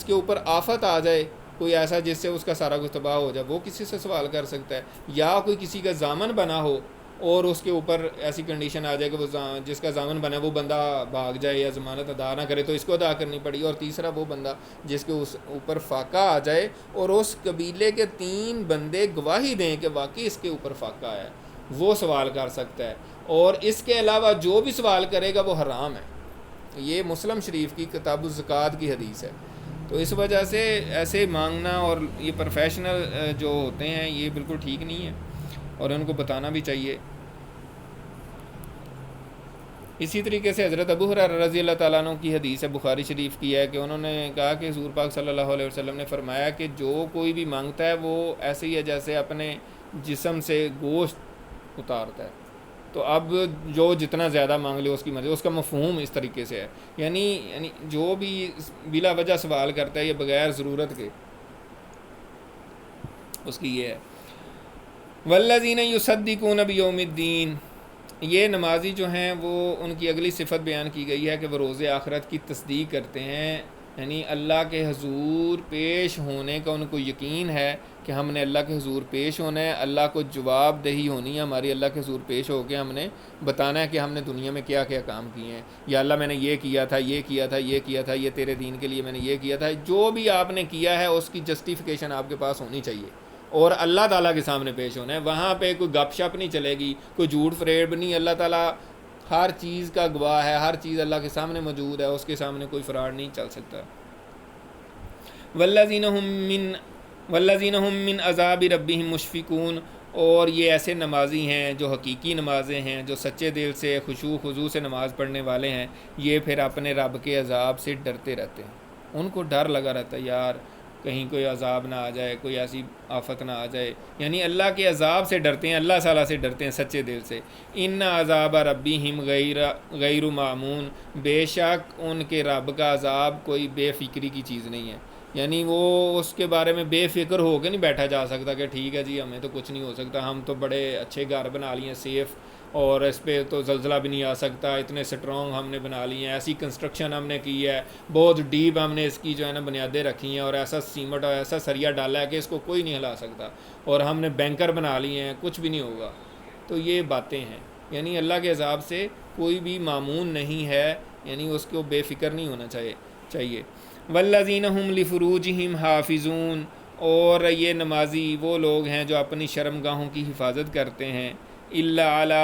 کے اوپر آفت آ جائے، کوئی ایسا جس سے اس کا سارا کچھ تباہ ہو جائے، وہ کسی سے سوال کر سکتا ہے، یا کوئی کسی کا ضامن بنا ہو اور اس کے اوپر ایسی کنڈیشن آ جائے کہ وہ جس کا ضامن بنا ہے وہ بندہ بھاگ جائے یا ضمانت ادا نہ کرے تو اس کو ادا کرنی پڑی، اور تیسرا وہ بندہ جس کے اس اوپر فاقہ آ جائے اور اس قبیلے کے 3 بندے گواہی دیں کہ واقعی اس کے اوپر فاقہ ہے، وہ سوال کر سکتا ہے، اور اس کے علاوہ جو بھی سوال کرے گا وہ حرام ہے۔ یہ مسلم شریف کی کتاب الزکوٰۃ کی حدیث ہے۔ تو اس وجہ سے ایسے مانگنا اور یہ پروفیشنل جو ہوتے ہیں یہ بالکل ٹھیک نہیں ہے، اور ان کو بتانا بھی چاہیے۔ اسی طریقے سے حضرت ابو ہریرہ رضی اللہ تعالیٰ عنہ کی حدیث ہے، بخاری شریف کی ہے، کہ انہوں نے کہا کہ حضور پاک صلی اللہ علیہ وسلم نے فرمایا کہ جو کوئی بھی مانگتا ہے وہ ایسے ہی ہے جیسے اپنے جسم سے گوشت اتارتا ہے، تو اب جو جتنا زیادہ مانگ لے اس کی مرضی۔ اس کا مفہوم اس طریقے سے ہے، یعنی جو بھی بلا وجہ سوال کرتا ہے یہ بغیر ضرورت کے، اس کی یہ ہے۔ والذین یصدقون بیوم الدین، یہ نمازی جو ہیں وہ ان کی اگلی صفت بیان کی گئی ہے کہ وہ روز آخرت کی تصدیق کرتے ہیں، یعنی اللہ کے حضور پیش ہونے کا ان کو یقین ہے کہ ہم نے اللہ کے حضور پیش ہونا ہے، اللہ کو جواب دہی ہونی ہے ہماری، اللہ کے حضور پیش ہو کے ہم نے بتانا ہے کہ ہم نے دنیا میں کیا کیا کام کیے ہیں، یا اللہ میں نے یہ کیا تھا، یہ کیا تھا، یہ کیا تھا، یہ تیرے دین کے لیے میں نے یہ کیا تھا، جو بھی آپ نے کیا ہے اس کی جسٹیفیکیشن آپ کے پاس ہونی چاہیے، اور اللہ تعالیٰ کے سامنے پیش ہونا ہے۔ وہاں پہ کوئی گپ شپ نہیں چلے گی، کوئی جھوٹ فریب نہیں، اللہ تعالیٰ ہر چیز کا گواہ ہے، ہر چیز اللہ کے سامنے موجود ہے، اس کے سامنے کوئی فراڈ نہیں چل سکتا۔ والذین هم من عذاب ربهم مشفقون، اور یہ ایسے نمازی ہیں جو حقیقی نمازیں ہیں، جو سچے دل سے خشوع خضوع سے نماز پڑھنے والے ہیں، یہ پھر اپنے رب کے عذاب سے ڈرتے رہتے ہیں، ان کو ڈر لگا رہتا ہے، یار کہیں کوئی عذاب نہ آ جائے، کوئی ایسی آفت نہ آ جائے، یعنی اللہ کے عذاب سے ڈرتے ہیں، اللہ تعالیٰ سے ڈرتے ہیں سچے دل سے۔ ان عذاب ربہم غیر معمون، بے شک ان کے رب کا عذاب کوئی بے فکری کی چیز نہیں ہے، یعنی وہ اس کے بارے میں بے فکر ہو کے نہیں بیٹھا جا سکتا کہ ٹھیک ہے جی ہمیں تو کچھ نہیں ہو سکتا، ہم تو بڑے اچھے گھر بنا لیے ہیں سیف، اور اس پہ تو زلزلہ بھی نہیں آ سکتا، اتنے سٹرونگ ہم نے بنا لی ہیں، ایسی کنسٹرکشن ہم نے کی ہے، بہت ڈیپ ہم نے اس کی جو ہے نا بنیادیں رکھی ہیں، اور ایسا سیمٹ اور ایسا سریا ڈالا ہے کہ اس کو کوئی نہیں ہلا سکتا، اور ہم نے بینکر بنا لیے ہیں، کچھ بھی نہیں ہوگا۔ تو یہ باتیں ہیں، یعنی اللہ کے عذاب سے کوئی بھی معمون نہیں ہے، یعنی اس کو بے فکر نہیں ہونا چاہیے۔ والذین ہم لفروجہم حافظون، اور یہ نمازی وہ لوگ ہیں جو اپنی شرمگاہوں کی حفاظت کرتے ہیں، الا علی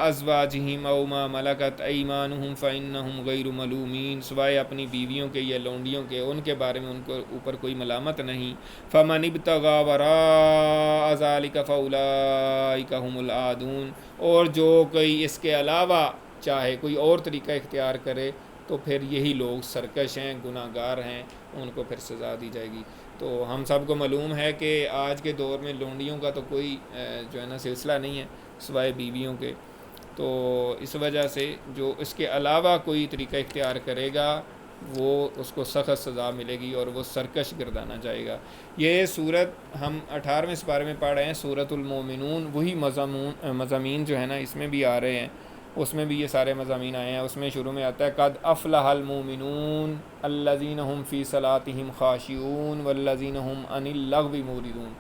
ازواجہم او ما ملکت ایمانہم فانہم غیر ملومین، سوائے اپنی بیویوں کے یا لونڈیوں کے، ان کے بارے میں ان کو اوپر کوئی ملامت نہیں۔ فمن ابتغى وراء ذلک فاولئک هم العادون، اور جو کوئی اس کے علاوہ چاہے کوئی اور طریقہ اختیار کرے تو پھر یہی لوگ سرکش ہیں، گناہ گار ہیں، ان کو پھر سزا دی جائے گی۔ تو ہم سب کو معلوم ہے کہ آج کے دور میں لونڈیوں کا تو کوئی جو ہے نا سلسلہ نہیں ہے سوائے بیویوں کے، تو اس وجہ سے جو اس کے علاوہ کوئی طریقہ اختیار کرے گا وہ اس کو سخت سزا ملے گی اور وہ سرکش گردانا جائے گا۔ یہ صورت ہم 18ویں سپارے میں پڑھ رہے ہیں، سورۃ المومنون، وہی مضامین جو ہے نا اس میں بھی آ رہے ہیں، اس میں بھی یہ سارے مضامین آئے ہیں۔ اس میں شروع میں آتا ہے قد افلح المومنون الذین هم فی صلاتہم خاشعون والذین هم عن اللغو معرضون،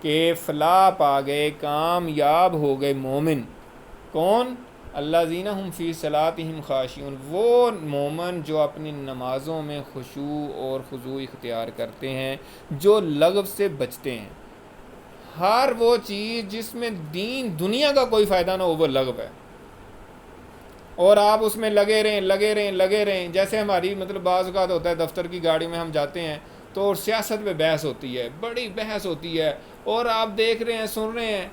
کہ فلاح پا گئے، کامیاب ہو گئے مومن۔ کون؟ الذین هم فی صلاتہم خاشعون، وہ مومن جو اپنی نمازوں میں خشوع اور خضوع اختیار کرتے ہیں، جو لغو سے بچتے ہیں۔ ہر وہ چیز جس میں دین دنیا کا کوئی فائدہ نہ ہو وہ لغو ہے، اور آپ اس میں لگے رہیں۔ جیسے ہماری مطلب بعض اوقات ہوتا ہے دفتر کی گاڑی میں ہم جاتے ہیں تو سیاست پہ بحث ہوتی ہے، بڑی بحث ہوتی ہے، اور آپ دیکھ رہے ہیں، سن رہے ہیں،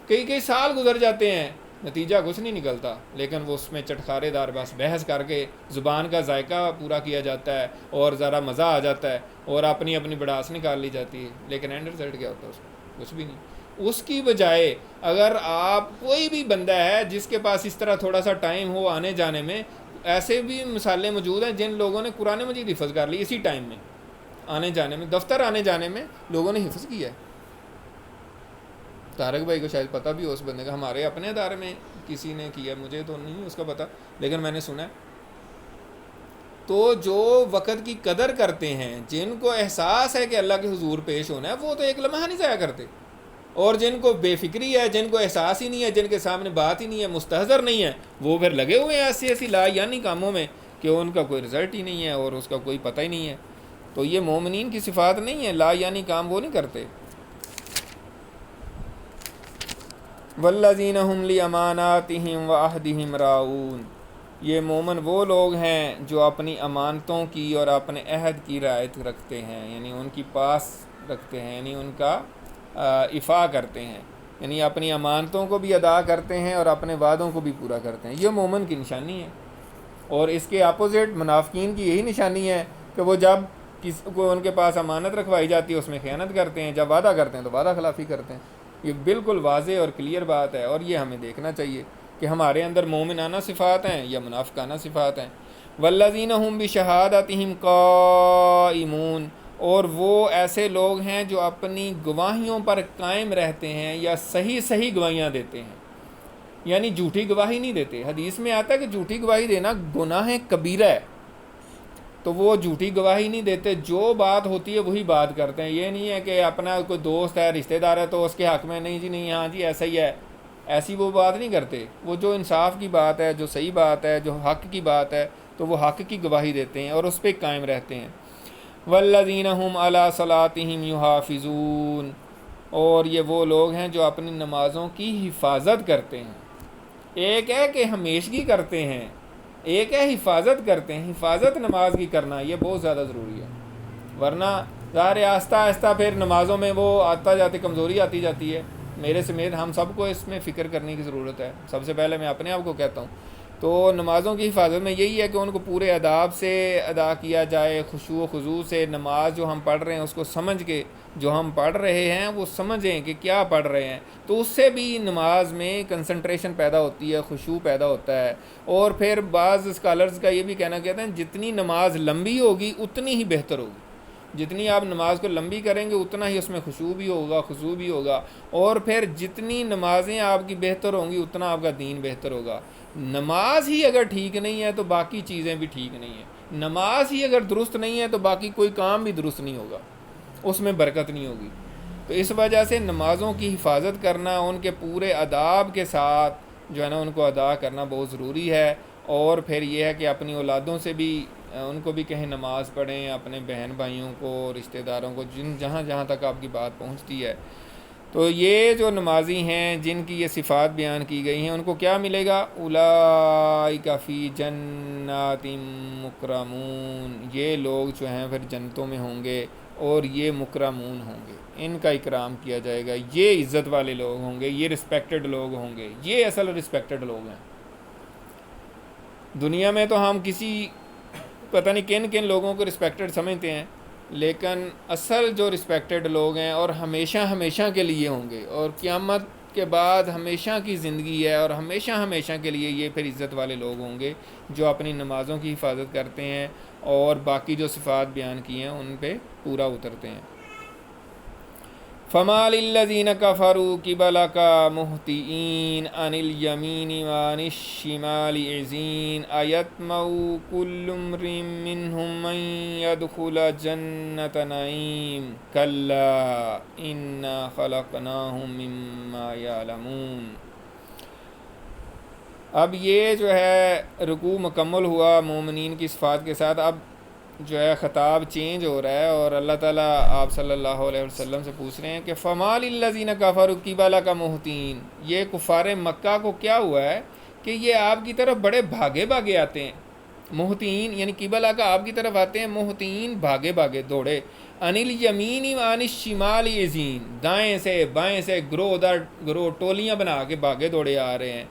کئی سال گزر جاتے ہیں، نتیجہ کچھ نہیں نکلتا، لیکن وہ اس میں چٹخارے دار بس بحث کر کے زبان کا ذائقہ پورا کیا جاتا ہے اور ذرا مزہ آ جاتا ہے اور اپنی بڑاس نکال لی جاتی ہے، لیکن اینڈ رزلٹ کیا ہوتا ہے اس میں؟ کچھ بھی نہیں۔ اس کی بجائے اگر آپ کوئی بھی بندہ ہے جس کے پاس اس طرح تھوڑا سا ٹائم ہو آنے جانے میں، ایسے بھی مثالیں موجود ہیں جن لوگوں نے قرآن مجید حفظ کر لی اسی ٹائم میں، آنے جانے میں، دفتر آنے جانے میں لوگوں نے حفظ کیا ہے۔ طارق بھائی کو شاید پتہ بھی ہو اس بندے کا، ہمارے اپنے ادارے میں کسی نے کیا، مجھے تو نہیں اس کا پتہ، لیکن میں نے سنا ہے۔ تو جو وقت کی قدر کرتے ہیں، جن کو احساس ہے کہ اللہ کے حضور پیش ہونا ہے، وہ تو ایک لمحہ نہیں ضائع کرتے، اور جن کو بے فکری ہے، جن کو احساس ہی نہیں ہے، جن کے سامنے بات ہی نہیں ہے، مستحضر نہیں ہے، وہ پھر لگے ہوئے ہیں ایسی لا یعنی کاموں میں کہ ان کا کوئی رزلٹ ہی نہیں ہے اور اس کا کوئی پتہ ہی نہیں ہے۔ تو یہ مومنین کی صفات نہیں ہے، لا یعنی کام وہ نہیں کرتے۔ والذین ہم لاماناتہم وعہدہم راعون، یہ مومن وہ لوگ ہیں جو اپنی امانتوں کی اور اپنے عہد کی رعایت رکھتے ہیں، یعنی ان کی پاس رکھتے ہیں، یعنی ان کا افاع کرتے ہیں، یعنی اپنی امانتوں کو بھی ادا کرتے ہیں اور اپنے وعدوں کو بھی پورا کرتے ہیں۔ یہ مومن کی نشانی ہے، اور اس کے اپوزٹ منافقین کی یہی نشانی ہے کہ وہ جب کسی کو ان کے پاس امانت رکھوائی جاتی ہے اس میں خیانت کرتے ہیں، جب وعدہ کرتے ہیں تو وعدہ خلافی کرتے ہیں۔ یہ بالکل واضح اور کلیئر بات ہے، اور یہ ہمیں دیکھنا چاہیے کہ ہمارے اندر مومنانہ صفات ہیں یا منافقانہ صفات ہیں۔ والذین هم بشہادتہم قائمون، اور وہ ایسے لوگ ہیں جو اپنی گواہیوں پر قائم رہتے ہیں یا صحیح گواہیاں دیتے ہیں، یعنی جھوٹی گواہی نہیں دیتے۔ حدیث میں آتا ہے کہ جھوٹی گواہی دینا گناہ کبیرہ ہے، تو وہ جھوٹی گواہی نہیں دیتے، جو بات ہوتی ہے وہی بات کرتے ہیں۔ یہ نہیں ہے کہ اپنا کوئی دوست ہے، رشتہ دار ہے تو اس کے حق میں نہیں جی نہیں، ہاں جی ایسا ہی ہے، ایسی وہ بات نہیں کرتے۔ وہ جو انصاف کی بات ہے، جو صحیح بات ہے، جو حق کی بات ہے، تو وہ حق کی گواہی دیتے ہیں اور اس پہ قائم رہتے ہیں۔ والذین هم علی صلاتہم یحافظون، اور یہ وہ لوگ ہیں جو اپنی نمازوں کی حفاظت کرتے ہیں۔ ایک ہے کہ ہمیشگی کرتے ہیں، ایک ہے حفاظت کرتے ہیں۔ حفاظت نماز کی کرنا یہ بہت زیادہ ضروری ہے، ورنہ ظاہر آہستہ آہستہ پھر نمازوں میں وہ آتا جاتی کمزوری آتی جاتی ہے۔ میرے سمیت ہم سب کو اس میں فکر کرنے کی ضرورت ہے۔ سب سے پہلے میں اپنے آپ کو کہتا ہوں تو نمازوں کی حفاظت میں یہی ہے کہ ان کو پورے آداب سے ادا کیا جائے، خشوع و خضوع سے نماز جو ہم پڑھ رہے ہیں اس کو سمجھ کے، جو ہم پڑھ رہے ہیں وہ سمجھیں کہ کیا پڑھ رہے ہیں، تو اس سے بھی نماز میں کنسنٹریشن پیدا ہوتی ہے، خشوع پیدا ہوتا ہے۔ اور پھر بعض اسکالرز کا یہ بھی کہنا کہتے ہیں جتنی نماز لمبی ہوگی اتنی ہی بہتر ہوگی، جتنی آپ نماز کو لمبی کریں گے اتنا ہی اس میں خشوع بھی ہوگا، خضوع بھی ہوگا، اور پھر جتنی نمازیں آپ کی بہتر ہوں گی اتنا آپ کا دین بہتر ہوگا۔ نماز ہی اگر ٹھیک نہیں ہے تو باقی چیزیں بھی ٹھیک نہیں ہیں، نماز ہی اگر درست نہیں ہے تو باقی کوئی کام بھی درست نہیں ہوگا، اس میں برکت نہیں ہوگی۔ تو اس وجہ سے نمازوں کی حفاظت کرنا، ان کے پورے آداب کے ساتھ جو ہے نا ان کو ادا کرنا بہت ضروری ہے۔ اور پھر یہ ہے کہ اپنی اولادوں سے بھی ان کو بھی کہیں نماز پڑھیں، اپنے بہن بھائیوں کو، رشتہ داروں کو، جہاں جہاں تک آپ کی بات پہنچتی ہے۔ تو یہ جو نمازی ہیں جن کی یہ صفات بیان کی گئی ہیں ان کو کیا ملے گا؟ اولئک فی جنات مکرمون، یہ لوگ جو ہیں پھر جنتوں میں ہوں گے، اور یہ مکرمون ہوں گے، ان کا اکرام کیا جائے گا، یہ عزت والے لوگ ہوں گے، یہ رسپیکٹڈ لوگ ہوں گے، یہ اصل رسپیکٹڈ لوگ ہیں۔ دنیا میں تو ہم کسی پتہ نہیں کن کن لوگوں کو رسپیکٹڈ سمجھتے ہیں، لیکن اصل جو رسپیکٹڈ لوگ ہیں اور ہمیشہ ہمیشہ کے لیے ہوں گے، اور قیامت کے بعد ہمیشہ کی زندگی ہے اور ہمیشہ ہمیشہ کے لیے یہ پھر عزت والے لوگ ہوں گے جو اپنی نمازوں کی حفاظت کرتے ہیں اور باقی جو صفات بیان کی ہیں ان پہ پورا اترتے ہیں۔ فما للذین کفروا قبلک مہطعین عن الیمین وعن الشمال عزین ایطمع کل امرئ منہم ان یدخل جنۃ نعیم کلا انا خلقناہم مما یعلمون۔ اب یہ جو ہے رکوع مکمل ہوا مومنین کی صفات کے ساتھ، اب جو ہے خطاب چینج ہو رہا ہے اور اللہ تعالیٰ آپ صلی اللہ علیہ وسلم سے پوچھ رہے ہیں کہ فما للذین کفروا قبلک مہطعین، یہ کفار مکہ کو کیا ہوا ہے کہ یہ آپ کی طرف بڑے بھاگے بھاگے آتے ہیں۔ مہطعین یعنی قبلہ کا آپ کی طرف آتے ہیں، مہطعین بھاگے بھاگے دوڑے، عن الیمین وعن الشمال عزین، دائیں سے بائیں سے گروہ در گروہ ٹولیاں بنا کے بھاگے دوڑے آ رہے ہیں۔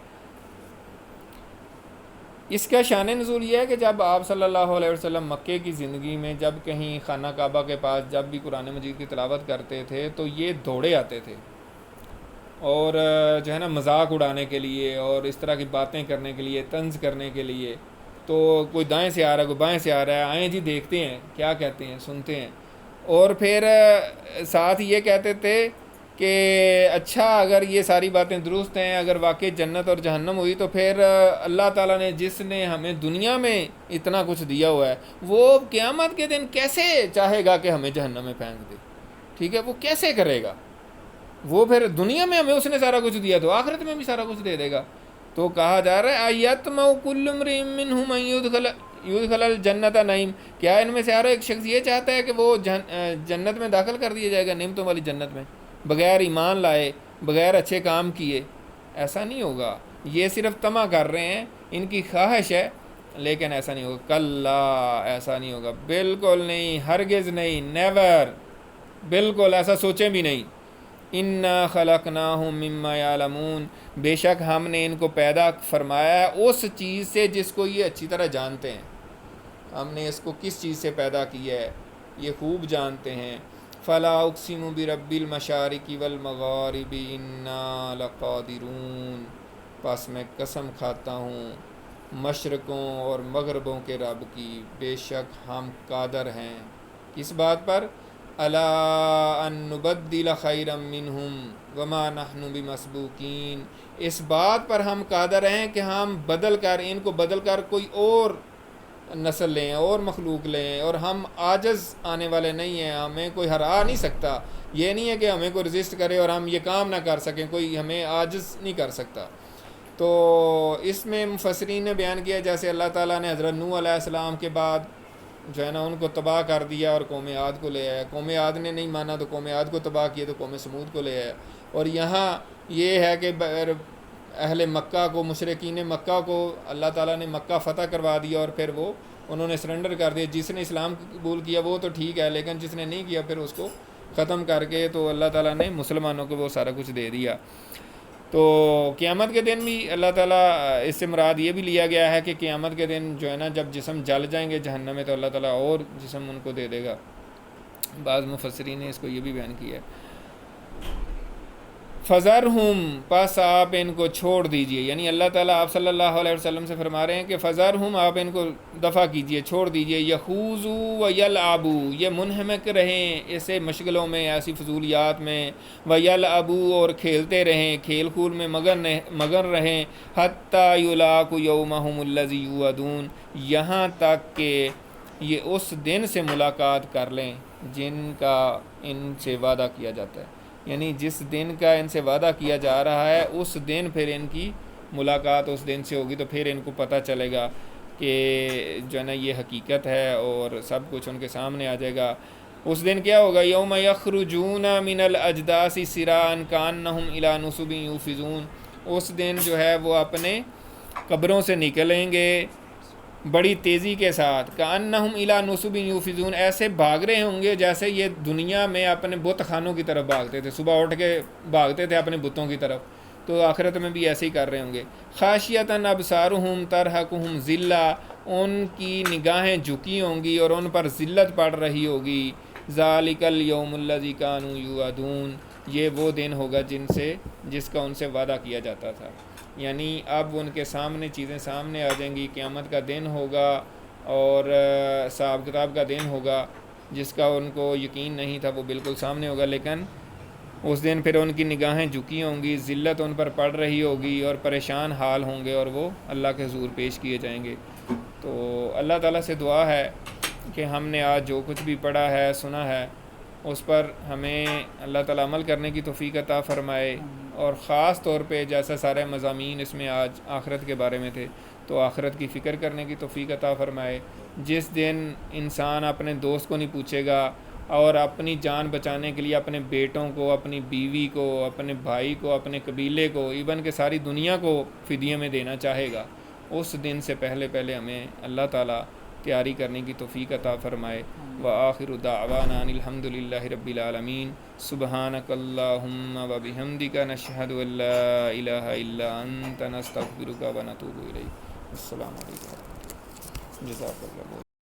اس کا شان نزول یہ ہے کہ جب آپ صلی اللہ علیہ وسلم مکے کی زندگی میں جب کہیں خانہ کعبہ کے پاس جب بھی قرآن مجید کی تلاوت کرتے تھے تو یہ دوڑے آتے تھے، اور جو ہے نا مذاق اڑانے کے لیے اور اس طرح کی باتیں کرنے کے لیے، طنز کرنے کے لیے، تو کوئی دائیں سے آ رہا ہے کوئی بائیں سے آ رہا ہے، آئیں جی دیکھتے ہیں کیا کہتے ہیں، سنتے ہیں۔ اور پھر ساتھ یہ کہتے تھے کہ اچھا اگر یہ ساری باتیں درست ہیں، اگر واقعی جنت اور جہنم ہوئی تو پھر اللہ تعالیٰ نے جس نے ہمیں دنیا میں اتنا کچھ دیا ہوا ہے وہ قیامت کے دن کیسے چاہے گا کہ ہمیں جہنم میں پھینک دے؟ ٹھیک ہے، وہ کیسے کرے گا؟ وہ پھر دنیا میں ہمیں اس نے سارا کچھ دیا تو آخرت میں بھی سارا کچھ دے دے گا۔ تو کہا جا رہا ہے ایطمع کل امرئ منہم ان یدخل الجنۃ نعیم، کیا ان میں سے ہر ایک شخص یہ چاہتا ہے کہ وہ جنت میں داخل کر دیا جائے گا، نعمتوں والی جنت میں، بغیر ایمان لائے، بغیر اچھے کام کیے؟ ایسا نہیں ہوگا، یہ صرف طمع کر رہے ہیں، ان کی خواہش ہے، لیکن ایسا نہیں ہوگا۔ کلا، ایسا نہیں ہوگا، بالکل نہیں، ہرگز نہیں، نیور، بالکل ایسا سوچیں بھی نہیں۔ انا خلقناہم مما یعلمون، بے شک ہم نے ان کو پیدا فرمایا ہے اس چیز سے جس کو یہ اچھی طرح جانتے ہیں، ہم نے اس کو کس چیز سے پیدا کیا ہے یہ خوب جانتے ہیں۔ فلا اقسم برب المشارق والمغارب انا لقادرون، پس میں قسم کھاتا ہوں مشرقوں اور مغربوں کے رب کی، بے شک ہم قادر ہیں کس بات پر؟ الا ان نبدل خیرا منہم وما نحن بمسبوقین، اس بات پر ہم قادر ہیں کہ ہم بدل کر ان کو بدل کر کوئی اور نسل لیں اور مخلوق لیں، اور ہم عاجز آنے والے نہیں ہیں، ہمیں کوئی ہرا نہیں سکتا، یہ نہیں ہے کہ ہمیں کوئی رزسٹ کرے اور ہم یہ کام نہ کر سکیں، کوئی ہمیں عاجز نہیں کر سکتا۔ تو اس میں مفسرین نے بیان کیا جیسے اللہ تعالیٰ نے حضرت نوح علیہ السلام کے بعد جو ہے نا ان کو تباہ کر دیا اور قوم عاد کو لے آیا، قوم عاد نے نہیں مانا تو قوم عاد کو تباہ کیا تو قوم سمود کو لے آیا۔ اور یہاں یہ ہے کہ اہل مکہ کو، مشرکین مکہ کو اللہ تعالیٰ نے مکہ فتح کروا دیا اور پھر وہ انہوں نے سرنڈر کر دیا، جس نے اسلام قبول کیا وہ تو ٹھیک ہے، لیکن جس نے نہیں کیا پھر اس کو ختم کر کے تو اللہ تعالیٰ نے مسلمانوں کو وہ سارا کچھ دے دیا۔ تو قیامت کے دن بھی اللہ تعالیٰ، اس سے مراد یہ بھی لیا گیا ہے کہ قیامت کے دن جو ہے نا جب جسم جل جائیں گے جہنم میں تو اللہ تعالیٰ اور جسم ان کو دے دے گا۔ بعض مفسرین نے اس کو یہ بھی بیان کیا ہے، فَذَرْهُمْ، پس آپ ان کو چھوڑ دیجئے، یعنی اللہ تعالیٰ آپ صلی اللہ علیہ وسلم سے فرما رہے ہیں کہ فَذَرْهُمْ، آپ ان کو دفع کیجئے، چھوڑ دیجئے، یَخُوضُوا وَيَلْعَبُوا، یہ منہمک رہیں ایسے مشغلوں میں، ایسی فضولیات میں، وَيَلْعَبُوا، اور کھیلتے رہیں، کھیل کھول میں مگن رہیں، حَتَّى يُلَاقُوا يَوْمَهُمُ الَّذِي يُوعَدُونَ، یہاں تک کہ یہ اس دن سے ملاقات کر لیں جن کا ان سے وعدہ کیا جاتا ہے، یعنی جس دن کا ان سے وعدہ کیا جا رہا ہے اس دن پھر ان کی ملاقات اس دن سے ہوگی، تو پھر ان کو پتہ چلے گا کہ جو ہے نا یہ حقیقت ہے اور سب کچھ ان کے سامنے آ جائے گا۔ اس دن کیا ہوگا، یوم یخرجون من الاجداث سراعا کانہم الی نصب یوفضون، اس دن جو ہے وہ اپنے قبروں سے نکلیں گے بڑی تیزی کے ساتھ، کانہم الی نصب یوفضون، ایسے بھاگ رہے ہوں گے جیسے یہ دنیا میں اپنے بت خانوں کی طرف بھاگتے تھے، صبح اٹھ کے بھاگتے تھے اپنے بتوں کی طرف، تو آخرت میں بھی ایسے ہی کر رہے ہوں گے۔ خاشیۃ ابصارہم ترہقہم ذلہ، ان کی نگاہیں جھکی ہوں گی اور ان پر ذلت پڑ رہی ہوگی۔ ذالک الیوم الذی کانوا یوعدون، یہ وہ دن ہوگا جس کا ان سے وعدہ کیا جاتا تھا، یعنی اب ان کے سامنے چیزیں سامنے آ جائیں گی، قیامت کا دن ہوگا اور حساب کتاب کا دن ہوگا، جس کا ان کو یقین نہیں تھا وہ بالکل سامنے ہوگا، لیکن اس دن پھر ان کی نگاہیں جھکی ہوں گی، ذلت ان پر پڑ رہی ہوگی اور پریشان حال ہوں گے اور وہ اللہ کے حضور پیش کیے جائیں گے۔ تو اللہ تعالیٰ سے دعا ہے کہ ہم نے آج جو کچھ بھی پڑھا ہے سنا ہے اس پر ہمیں اللہ تعالیٰ عمل کرنے کی توفیق عطا فرمائے، اور خاص طور پہ جیسا سارے مضامین اس میں آج آخرت کے بارے میں تھے تو آخرت کی فکر کرنے کی توفیق عطا فرمائے۔ جس دن انسان اپنے دوست کو نہیں پوچھے گا اور اپنی جان بچانے کے لیے اپنے بیٹوں کو، اپنی بیوی کو، اپنے بھائی کو، اپنے قبیلے کو، ایون کہ ساری دنیا کو فدیے میں دینا چاہے گا، اس دن سے پہلے ہمیں اللہ تعالیٰ تیاری کرنے کی توفیق عطا فرمائے۔ وآخر دعوانا ان الحمد للہ رب العالمین، سبحانک اللہم وبحمدک، نشہد ان لا الہ الا انت، نستغفرک ونتوب الیک۔ السلام علیکم، جزاک اللہ۔